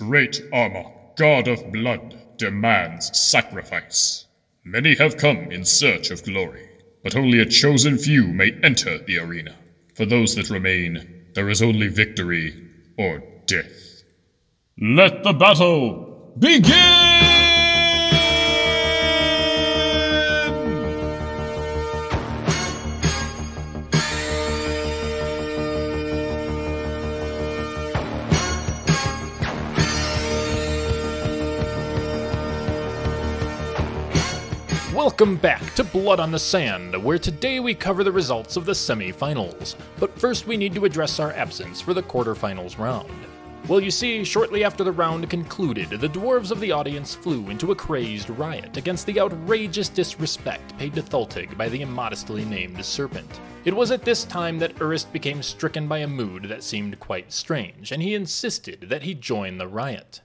Great armor, god of blood, demands sacrifice. Many have come in search of glory, but only a chosen few may enter the arena. For those that remain, there is only victory or death. Let the battle begin! Welcome back to Blood on the Sand, where today we cover the results of the semi-finals. But first we need to address our absence for the quarterfinals round. Well, you see, shortly after the round concluded, the dwarves of the audience flew into a crazed riot against the outrageous disrespect paid to Thaltig by the immodestly named Serpent. It was at this time that Urist became stricken by a mood that seemed quite strange, and he insisted that he join the riot.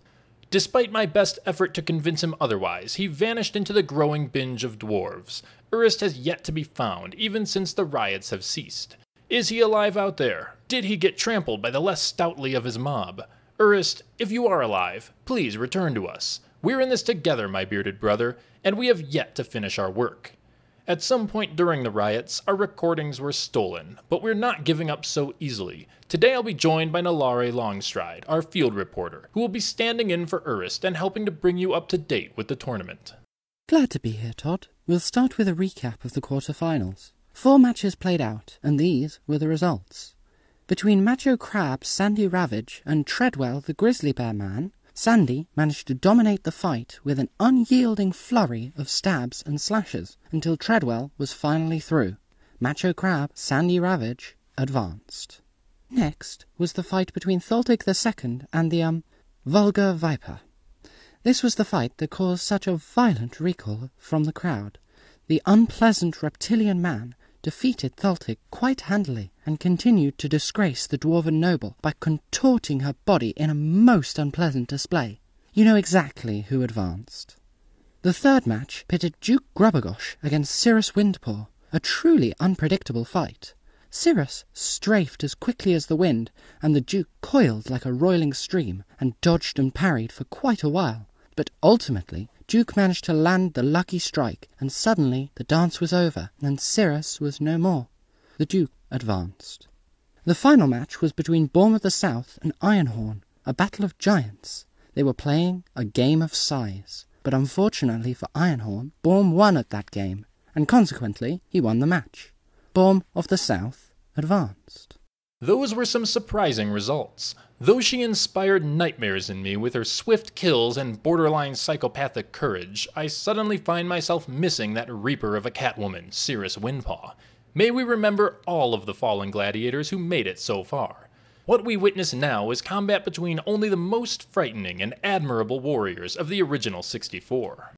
Despite my best effort to convince him otherwise, he vanished into the growing binge of dwarves. Urist has yet to be found, even since the riots have ceased. Is he alive out there? Did he get trampled by the less stoutly of his mob? Urist, if you are alive, please return to us. We're in this together, my bearded brother, and we have yet to finish our work. At some point during the riots, our recordings were stolen, but we're not giving up so easily. Today I'll be joined by Nelare Longstride, our field reporter, who will be standing in for Urist and helping to bring you up to date with the tournament. Glad to be here, Todd. We'll start with a recap of the quarterfinals. 4 matches played out, and these were the results. Between Macho Crab, Sandy Ravage, and Treadwell the Grizzly Bear Man, Sandy managed to dominate the fight with an unyielding flurry of stabs and slashes until Treadwell was finally through. Macho Crab, Sandy Ravage advanced. Next was the fight between Thaltig II and the, Vulgar Viper. This was the fight that caused such a violent recoil from the crowd. The unpleasant reptilian man defeated Thaltig quite handily and continued to disgrace the dwarven noble by contorting her body in a most unpleasant display. You know exactly who advanced. The third match pitted Duke Grubugosh against Cirrus Windpaw, a truly unpredictable fight. Cirrus strafed as quickly as the wind, and the Duke coiled like a roiling stream and dodged and parried for quite a while. But ultimately, Duke managed to land the lucky strike, and suddenly the dance was over, and Cirrus was no more. The Duke advanced. The final match was between Borm of the South and Ironhorn, a battle of giants. They were playing a game of size, but unfortunately for Ironhorn, Borm won at that game, and consequently he won the match. Borm of the South advanced. Those were some surprising results. Though she inspired nightmares in me with her swift kills and borderline psychopathic courage, I suddenly find myself missing that reaper of a catwoman, Cirrus Windpaw. May we remember all of the fallen gladiators who made it so far. What we witness now is combat between only the most frightening and admirable warriors of the original 64.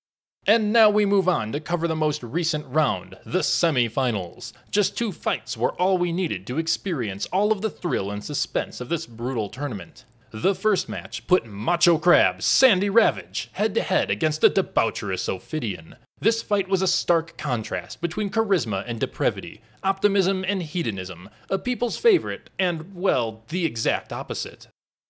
And now we move on to cover the most recent round, the semi-finals. Just 2 fights were all we needed to experience all of the thrill and suspense of this brutal tournament. The first match put Macho Crab, Sandy Ravage, head-to-head against the debaucherous Ophidian. This fight was a stark contrast between charisma and depravity, optimism and hedonism, a people's favorite, and, well, the exact opposite.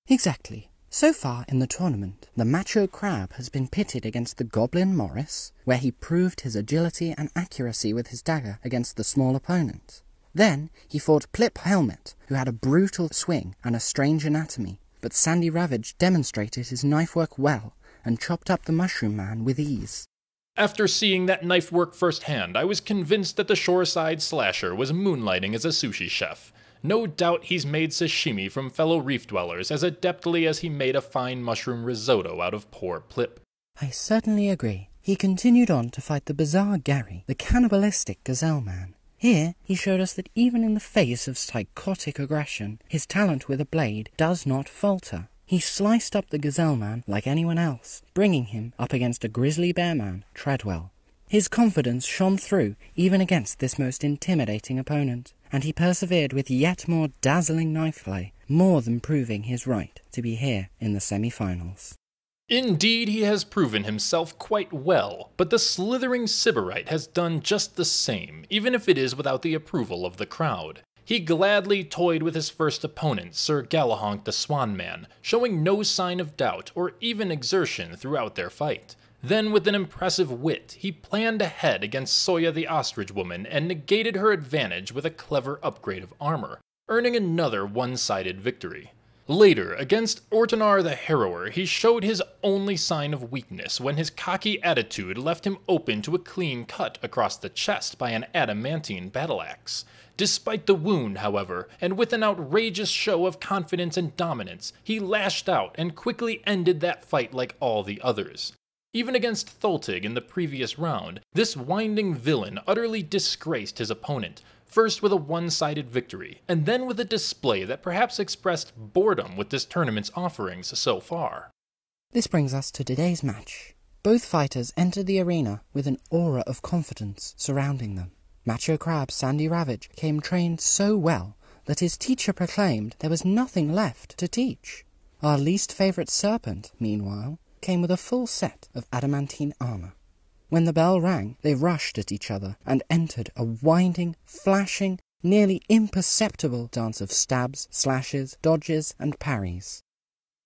Exactly. So far in the tournament, the Macho Crab has been pitted against the Goblin Morris, where he proved his agility and accuracy with his dagger against the small opponent. Then he fought Plip Helmet, who had a brutal swing and a strange anatomy, but Sandy Ravage demonstrated his knife work well and chopped up the Mushroom Man with ease. After seeing that knife work firsthand, I was convinced that the shoreside slasher was moonlighting as a sushi chef. No doubt he's made sashimi from fellow reef dwellers as adeptly as he made a fine mushroom risotto out of poor Plip. I certainly agree. He continued on to fight the bizarre Gary, the cannibalistic Gazelle Man. Here, he showed us that even in the face of psychotic aggression, his talent with a blade does not falter. He sliced up the Gazelle Man like anyone else, bringing him up against a grizzly bear man, Treadwell. His confidence shone through even against this most intimidating opponent, and he persevered with yet more dazzling knife play, more than proving his right to be here in the semi-finals. Indeed, he has proven himself quite well, but the slithering Sybarite has done just the same, even if it is without the approval of the crowd. He gladly toyed with his first opponent, Sir Galahonk the Swan Man, showing no sign of doubt or even exertion throughout their fight. Then, with an impressive wit, he planned ahead against Soya the Ostrich Woman and negated her advantage with a clever upgrade of armor, earning another one-sided victory. Later, against Ortanar the Harrower, he showed his only sign of weakness when his cocky attitude left him open to a clean cut across the chest by an adamantine battle-axe. Despite the wound, however, and with an outrageous show of confidence and dominance, he lashed out and quickly ended that fight like all the others. Even against Tholtig in the previous round, this winding villain utterly disgraced his opponent, first with a one-sided victory, and then with a display that perhaps expressed boredom with this tournament's offerings so far. This brings us to today's match. Both fighters entered the arena with an aura of confidence surrounding them. Macho Crab's Sandy Ravage came trained so well that his teacher proclaimed there was nothing left to teach. Our least favourite serpent, meanwhile, came with a full set of adamantine armour. When the bell rang, they rushed at each other and entered a winding, flashing, nearly imperceptible dance of stabs, slashes, dodges, and parries.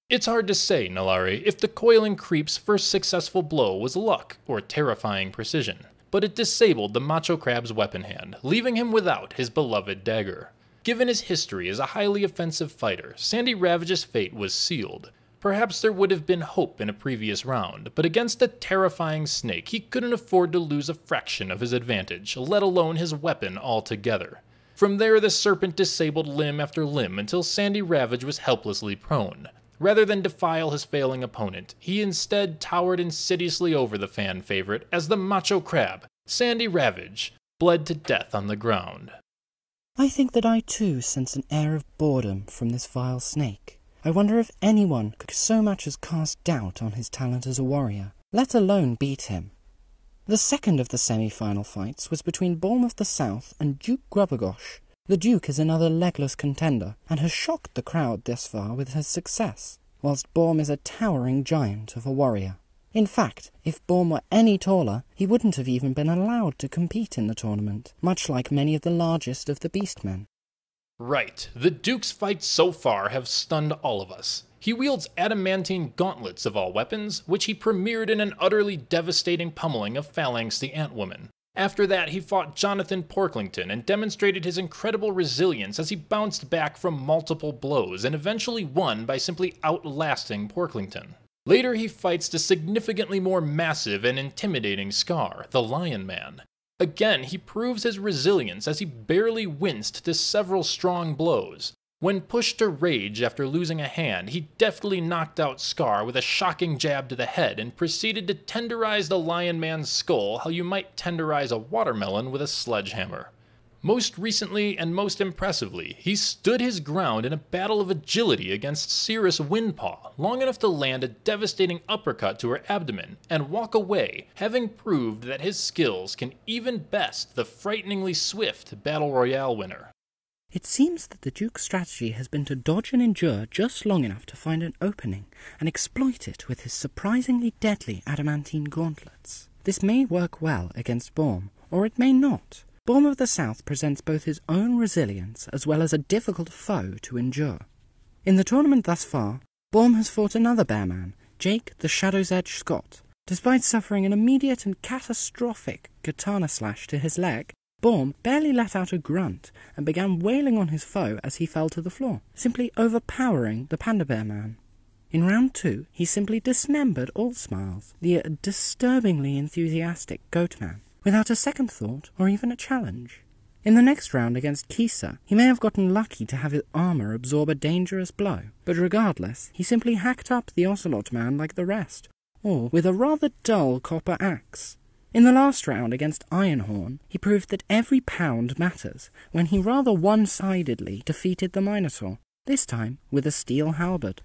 It's hard to say, Nelare, if the coiling creep's first successful blow was luck or terrifying precision, but it disabled the Macho Crab's weapon hand, leaving him without his beloved dagger. Given his history as a highly offensive fighter, Sandy Ravage's fate was sealed. Perhaps there would have been hope in a previous round, but against a terrifying snake he couldn't afford to lose a fraction of his advantage, let alone his weapon altogether. From there the serpent disabled limb after limb until Sandy Ravage was helplessly prone. Rather than defile his failing opponent, he instead towered insidiously over the fan favorite as the Macho Crab, Sandy Ravage, bled to death on the ground. I think that I too sense an air of boredom from this vile snake. I wonder if anyone could so much as cast doubt on his talent as a warrior, let alone beat him. The second of the semi-final fights was between Borm of the South and Duke Grubugosh. The Duke is another legless contender, and has shocked the crowd thus far with his success, whilst Borm is a towering giant of a warrior. In fact, if Borm were any taller, he wouldn't have even been allowed to compete in the tournament, much like many of the largest of the beastmen. Right, the Duke's fights so far have stunned all of us. He wields adamantine gauntlets of all weapons, which he premiered in an utterly devastating pummeling of Phalanx the Antwoman. After that, he fought Jonathan Porklington and demonstrated his incredible resilience as he bounced back from multiple blows and eventually won by simply outlasting Porklington. Later, he fights the significantly more massive and intimidating Scar, the Lion Man. Again, he proves his resilience as he barely winced to several strong blows. When pushed to rage after losing a hand, he deftly knocked out Scar with a shocking jab to the head and proceeded to tenderize the Lion Man's skull how you might tenderize a watermelon with a sledgehammer. Most recently and most impressively, he stood his ground in a battle of agility against Cirrus Windpaw, long enough to land a devastating uppercut to her abdomen and walk away, having proved that his skills can even best the frighteningly swift Battle Royale winner. It seems that the Duke's strategy has been to dodge and endure just long enough to find an opening and exploit it with his surprisingly deadly adamantine gauntlets. This may work well against Borm, or it may not. Borm of the South presents both his own resilience as well as a difficult foe to endure. In the tournament thus far, Borm has fought another bearman, Jake the Shadow's Edge Scot. Despite suffering an immediate and catastrophic katana slash to his leg, Borm barely let out a grunt and began wailing on his foe as he fell to the floor, simply overpowering the Panda Bear Man. In round 2, he simply dismembered All Smiles, the disturbingly enthusiastic Goat Man, without a second thought or even a challenge. In the next round against Kisa, he may have gotten lucky to have his armour absorb a dangerous blow, but regardless, he simply hacked up the Ocelot Man like the rest, or with a rather dull copper axe. In the last round against Ironhorn, he proved that every pound matters when he rather one-sidedly defeated the Minotaur, this time with a steel halberd.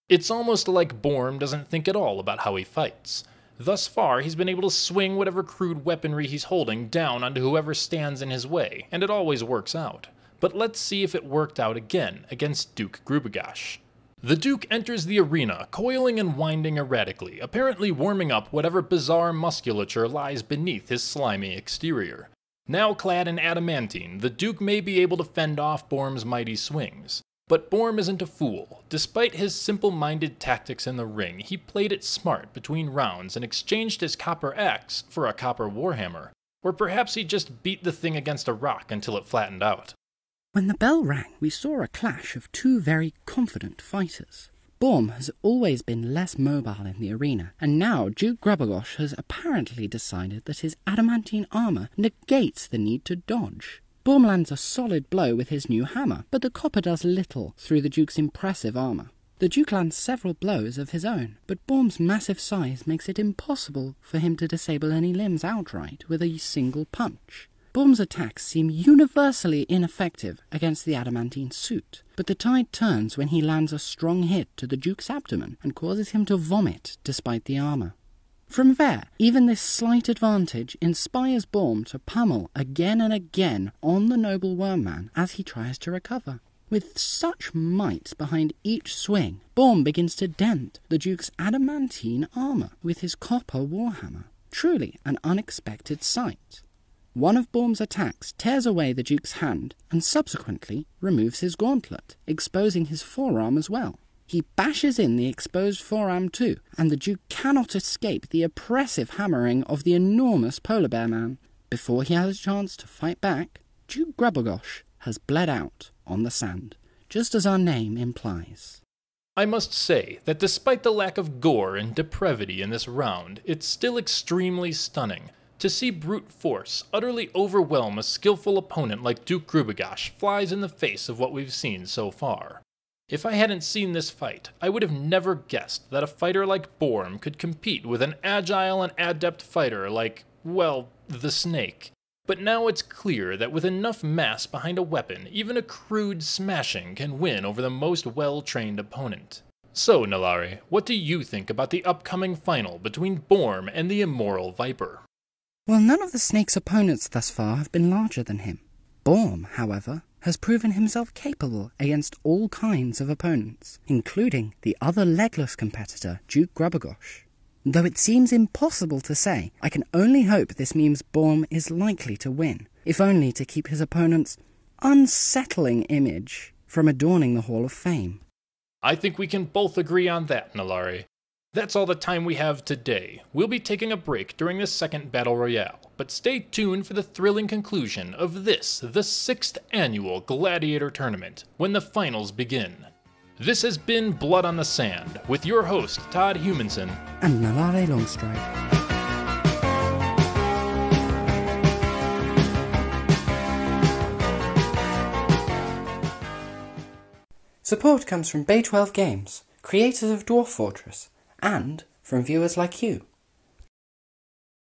It's almost like Borm doesn't think at all about how he fights. Thus far, he's been able to swing whatever crude weaponry he's holding down onto whoever stands in his way, and it always works out. But let's see if it worked out again against Duke Grubugosh. The Duke enters the arena, coiling and winding erratically, apparently warming up whatever bizarre musculature lies beneath his slimy exterior. Now clad in adamantine, the Duke may be able to fend off Borm's mighty swings. But Borm isn't a fool. Despite his simple-minded tactics in the ring, he played it smart between rounds and exchanged his copper axe for a copper warhammer. Or perhaps he just beat the thing against a rock until it flattened out. When the bell rang, we saw a clash of two very confident fighters. Borm has always been less mobile in the arena, and now Duke Grubugosh has apparently decided that his adamantine armour negates the need to dodge. Borm lands a solid blow with his new hammer, but the copper does little through the Duke's impressive armour. The Duke lands several blows of his own, but Borm's massive size makes it impossible for him to disable any limbs outright with a single punch. Borm's attacks seem universally ineffective against the adamantine suit, but the tide turns when he lands a strong hit to the Duke's abdomen and causes him to vomit despite the armour. From there, even this slight advantage inspires Borm to pummel again and again on the noble wormman as he tries to recover. With such might behind each swing, Borm begins to dent the Duke's adamantine armour with his copper warhammer. Truly an unexpected sight. One of Borm's attacks tears away the Duke's hand and subsequently removes his gauntlet, exposing his forearm as well. He bashes in the exposed forearm too, and the Duke cannot escape the oppressive hammering of the enormous polar bear man. Before he has a chance to fight back, Duke Grubugosh has bled out on the sand, just as our name implies. I must say that despite the lack of gore and depravity in this round, it's still extremely stunning. To see brute force utterly overwhelm a skillful opponent like Duke Grubugosh flies in the face of what we've seen so far. If I hadn't seen this fight, I would have never guessed that a fighter like Borm could compete with an agile and adept fighter like, well, the Snake. But now it's clear that with enough mass behind a weapon, even a crude smashing can win over the most well-trained opponent. So, Nelare, what do you think about the upcoming final between Borm and the Immoral Viper? Well, none of the Snake's opponents thus far have been larger than him. Borm, however, has proven himself capable against all kinds of opponents, including the other legless competitor, Duke Grubugosh. Though it seems impossible to say, I can only hope this means Borm is likely to win, if only to keep his opponent's unsettling image from adorning the Hall of Fame. I think we can both agree on that, Nelare. That's all the time we have today. We'll be taking a break during the second Battle Royale, but stay tuned for the thrilling conclusion of this, the 6th annual Gladiator tournament, when the finals begin. This has been Blood on the Sand, with your host, Todd Humanson. And Nelare Longstride. Support comes from Bay 12 Games, creators of Dwarf Fortress, and from viewers like you.